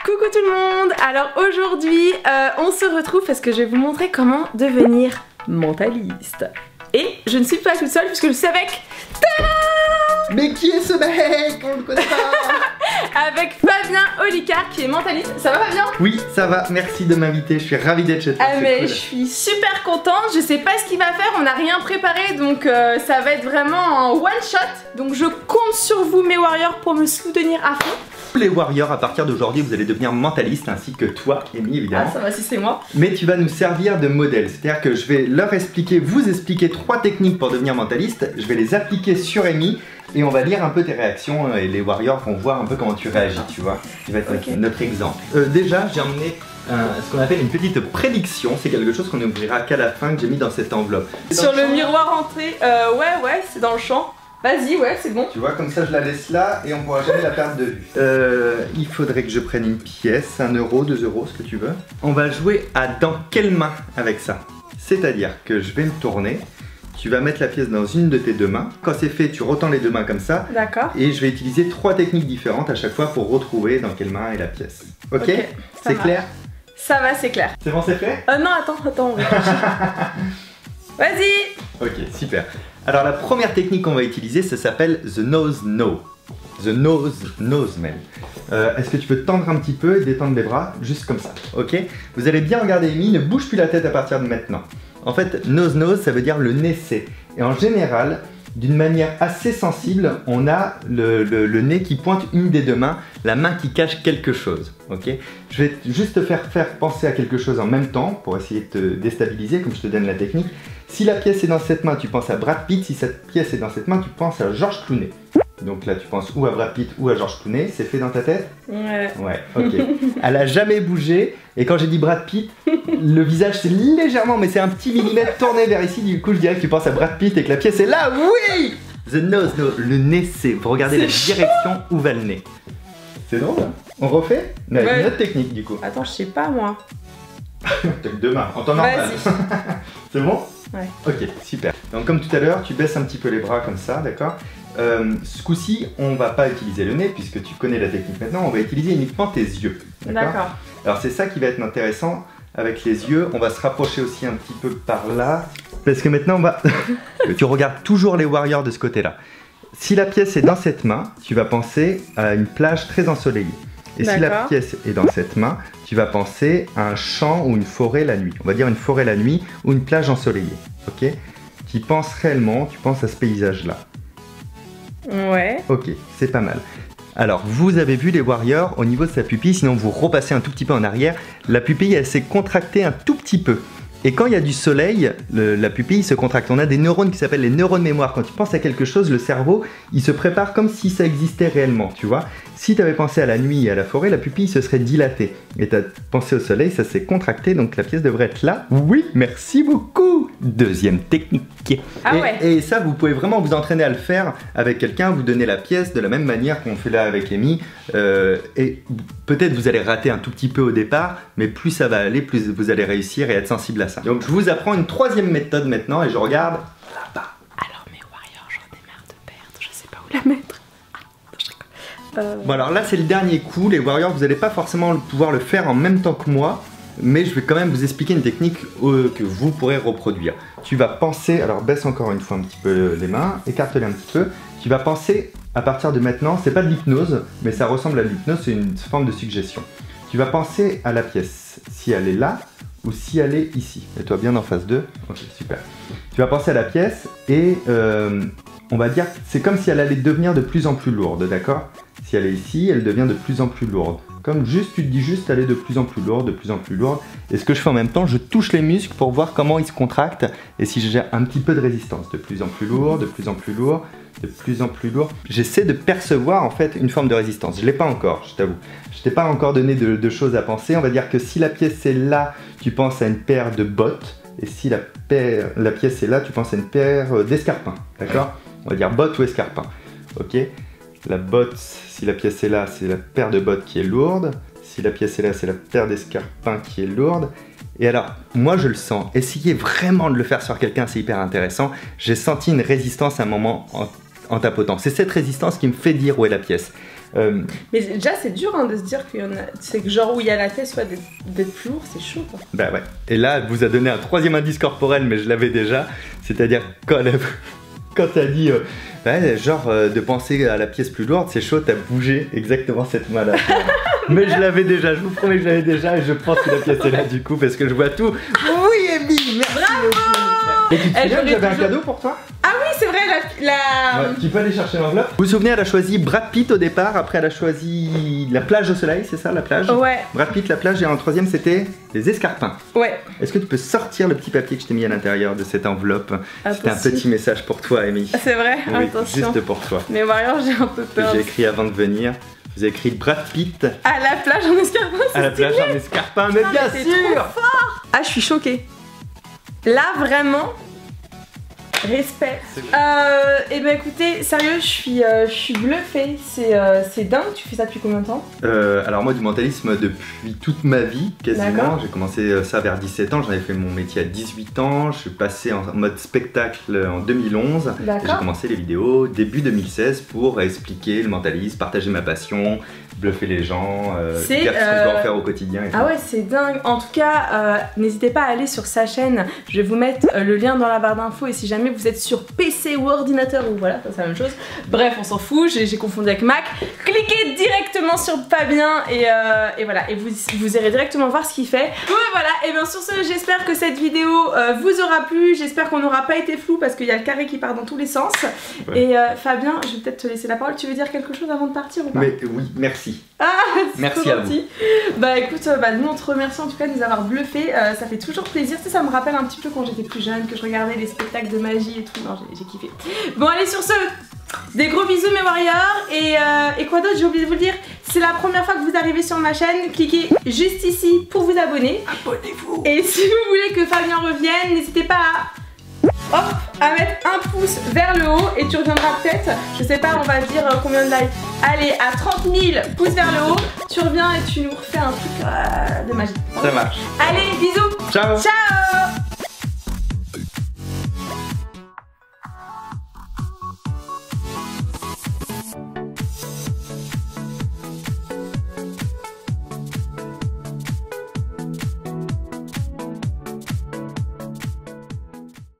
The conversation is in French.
Coucou tout le monde. Alors aujourd'hui on se retrouve parce que je vais vous montrer comment devenir mentaliste. Et je ne suis pas toute seule puisque je suis avec... Mais qui est ce mec? On le connaît pas. Avec Fabien Olicard qui est mentaliste. Ça va Fabien? Oui, ça va, merci de m'inviter, je suis ravie d'être chez toi. Ah mais cool. je suis super contente, je sais pas ce qu'il va faire, on n'a rien préparé donc ça va être vraiment un one shot. Donc je compte sur vous mes warriors pour me soutenir à fond. Tous les warriors, à partir d'aujourd'hui, vous allez devenir mentaliste, ainsi que toi, Amy, évidemment. Ah ça va si c'est moi. Mais tu vas nous servir de modèle, c'est-à-dire que je vais leur expliquer, vous expliquer 3 techniques pour devenir mentaliste, je vais les appliquer sur Amy, et on va lire un peu tes réactions, et les warriors vont voir un peu comment tu réagis, tu vois. Tu vas être notre exemple. Déjà, j'ai emmené ce qu'on appelle une petite prédiction, c'est quelque chose qu'on n'ouvrira qu'à la fin, que j'ai mis dans cette enveloppe. Sur le miroir entrée, ouais, c'est dans le champ. Vas-y, ouais, c'est bon. Tu vois, comme ça je la laisse là et on pourra jamais la perdre de vue. Il faudrait que je prenne une pièce, 1 euro, 2 euros, ce que tu veux. On va jouer à dans quelle main avec ça. C'est-à-dire que je vais me tourner, tu vas mettre la pièce dans une de tes 2 mains. Quand c'est fait, tu retends les 2 mains comme ça. D'accord. Et je vais utiliser 3 techniques différentes à chaque fois pour retrouver dans quelle main est la pièce. Ok, c'est clair? Ça va, c'est clair. C'est bon, c'est fait? Non, attends. Vas-y. Ok, super. Alors la première technique qu'on va utiliser, ça s'appelle The Nose No. The Nose même. Est-ce que tu peux te tendre un petit peu et détendre les bras, juste comme ça, ok? Vous allez bien regarder Amy, ne bouge plus la tête à partir de maintenant. En fait, nose, ça veut dire le nez c'est. Et en général, d'une manière assez sensible, on a le nez qui pointe une des 2 mains, la main qui cache quelque chose, ok? Je vais juste te faire penser à quelque chose en même temps, pour essayer de te déstabiliser, comme je te donne la technique. Si la pièce est dans cette main, tu penses à Brad Pitt. Si cette pièce est dans cette main, tu penses à George Clooney. Donc là, tu penses ou à Brad Pitt ou à George Clooney. C'est fait dans ta tête? Ouais. Ouais, ok. Elle a jamais bougé. Et quand j'ai dit Brad Pitt, le visage c'est légèrement, mais c'est un petit millimètre tourné vers ici. Du coup, je dirais que tu penses à Brad Pitt et que la pièce est là. Oui! The nose, no. Le nez c'est. Vous regardez la direction où va le nez. C'est drôle, hein? On refait? On a une autre technique du coup. Attends, je sais pas moi. T'as que 2 mains, en temps normal. C'est bon? Ouais. Ok, super. Donc comme tout à l'heure, tu baisses un petit peu les bras comme ça, d'accord? Ce coup-ci, on va pas utiliser le nez puisque tu connais la technique maintenant, on va utiliser uniquement tes yeux. D'accord. Alors c'est ça qui va être intéressant avec les yeux. On va se rapprocher aussi un petit peu par là. Parce que maintenant, on va... tu regardes toujours les warriors de ce côté-là. Si la pièce est dans cette main, tu vas penser à une plage très ensoleillée. Et si la pièce est dans cette main, tu vas penser à un champ ou une forêt la nuit. On va dire une forêt la nuit ou une plage ensoleillée. Ok? Tu penses réellement, tu penses à ce paysage-là. Ouais. Ok, c'est pas mal. Alors, vous avez vu les warriors au niveau de sa pupille, sinon vous repassez un tout petit peu en arrière. La pupille, elle s'est contractée un tout petit peu. Et quand il y a du soleil, la pupille se contracte. On a des neurones qui s'appellent les neurones mémoire. Quand tu penses à quelque chose, le cerveau, il se prépare comme si ça existait réellement, tu vois. Si tu avais pensé à la nuit et à la forêt, la pupille se serait dilatée. Et tu as pensé au soleil, ça s'est contracté, donc la pièce devrait être là. Oui, merci beaucoup. Deuxième technique. Ah ouais. Et ça, vous pouvez vraiment vous entraîner à le faire avec quelqu'un, vous donner la pièce de la même manière qu'on fait là avec Amy. Et peut-être vous allez rater un tout petit peu au départ, mais plus ça va aller, plus vous allez réussir et être sensible à ça. Donc je vous apprends une 3e méthode maintenant et je regarde là-bas. Alors mes warriors, j'en ai marre de perdre, je sais pas où la mettre. Bon alors là c'est le dernier coup, les warriors vous n'allez pas forcément pouvoir le faire en même temps que moi, mais je vais quand même vous expliquer une technique que vous pourrez reproduire. Tu vas penser, alors baisse encore une fois un petit peu les mains, écarte-les un petit peu, tu vas penser à partir de maintenant, c'est pas de l'hypnose, mais ça ressemble à l'hypnose, c'est une forme de suggestion. Tu vas penser à la pièce, si elle est là, ou si elle est ici. Mets-toi bien en face d'eux. Ok, super. Tu vas penser à la pièce et on va dire c'est comme si elle allait devenir de plus en plus lourde, d'accord? Si elle est ici, elle devient de plus en plus lourde. Comme juste, tu te dis juste, elle est de plus en plus lourde, de plus en plus lourde. Et ce que je fais en même temps, je touche les muscles pour voir comment ils se contractent et si j'ai un petit peu de résistance. De plus en plus lourd, de plus en plus lourd, de plus en plus lourd. J'essaie de percevoir en fait une forme de résistance. Je ne l'ai pas encore, je t'avoue. Je t'ai pas encore donné de choses à penser. On va dire que si la pièce est là, tu penses à une paire de bottes. Et si la pièce est là, tu penses à une paire d'escarpins. D'accord? On va dire bottes ou escarpins. Ok? La botte, si la pièce est là, c'est la paire de bottes qui est lourde. Si la pièce est là, c'est la paire d'escarpins qui est lourde. Et alors, moi je le sens. Essayez vraiment de le faire sur quelqu'un, c'est hyper intéressant. J'ai senti une résistance à un moment en tapotant. C'est cette résistance qui me fait dire où est la pièce. Mais déjà c'est dur hein, de se dire qu'il y en a, c'est que genre où il y a la tête soit d'être plus lourd, c'est chaud quoi. Bah ouais. Et là, elle vous a donné un troisième indice corporel, mais je l'avais déjà. C'est-à-dire quand t'as dit de penser à la pièce plus lourde, c'est chaud, t'as bougé exactement cette main-là. Mais je l'avais déjà, je vous promets que je l'avais déjà et je pense que la pièce est là du coup parce que je vois tout. Oui, Amy, merci. Bravo. Et tu te souviens que j'avais un cadeau pour toi? Ah oui, c'est vrai, Ouais, tu peux aller chercher l'enveloppe. Vous vous souvenez, elle a choisi Brad Pitt au départ, après elle a choisi la plage au soleil, c'est ça la plage? Ouais. Brad Pitt, la plage, et en troisième c'était les escarpins. Ouais. Est-ce que tu peux sortir le petit papier que je t'ai mis à l'intérieur de cette enveloppe? C'était un petit message pour toi, Amy. C'est vrai? Oui, attention. juste pour toi. Mais Warrior, j'ai un peu peur. J'ai écrit avant de venir. Vous avez écrit Brad Pitt. À la plage en escarpin, à la plage en escarpin, mais bien sûr. Trop fort. Ah, je suis choquée. Là, vraiment, respect. Et ben écoutez, sérieux, je suis bluffée. C'est dingue. Tu fais ça depuis combien de temps? Alors moi, du mentalisme depuis toute ma vie, quasiment. J'ai commencé ça vers 17 ans. J'en ai fait mon métier à 18 ans. Je suis passé en mode spectacle en 2011. Et j'ai commencé les vidéos début 2016 pour expliquer le mentalisme, partager ma passion, bluffer les gens, dire ce qu'on doit faire au quotidien. Et ah ouais, c'est dingue. En tout cas, n'hésitez pas à aller sur sa chaîne. Je vais vous mettre le lien dans la barre d'infos. Et si jamais vous êtes sur PC ou ordinateur, ou voilà, c'est la même chose. Bref, on s'en fout. J'ai confondu avec Mac. Cliquez directement sur Fabien et voilà. Et vous irez directement voir ce qu'il fait. Bon, voilà. Et bien sur ce, j'espère que cette vidéo vous aura plu. J'espère qu'on n'aura pas été flou parce qu'il y a le carré qui part dans tous les sens. Ouais. Et Fabien, je vais peut-être te laisser la parole. Tu veux dire quelque chose avant de partir ou pas? Mais oui, merci. Ah, merci à vous. Bah écoute, nous on te remercie en tout cas de nous avoir bluffé. Ça fait toujours plaisir. Tu sais, ça me rappelle un petit peu quand j'étais plus jeune, que je regardais les spectacles de magie et tout. Non, j'ai kiffé. Bon, allez, sur ce, des gros bisous mes warriors. Et quoi d'autre, j'ai oublié de vous le dire. C'est la première fois que vous arrivez sur ma chaîne, cliquez juste ici pour vous abonner. Abonnez-vous. Et si vous voulez que Fabien revienne, n'hésitez pas à mettre un pouce vers le haut et tu reviendras peut-être, je sais pas, on va dire combien de likes. Allez, à 30 000 pouces vers le haut, tu reviens et tu nous refais un truc de magie. Ça marche. Allez, bisous. Ciao. Ciao.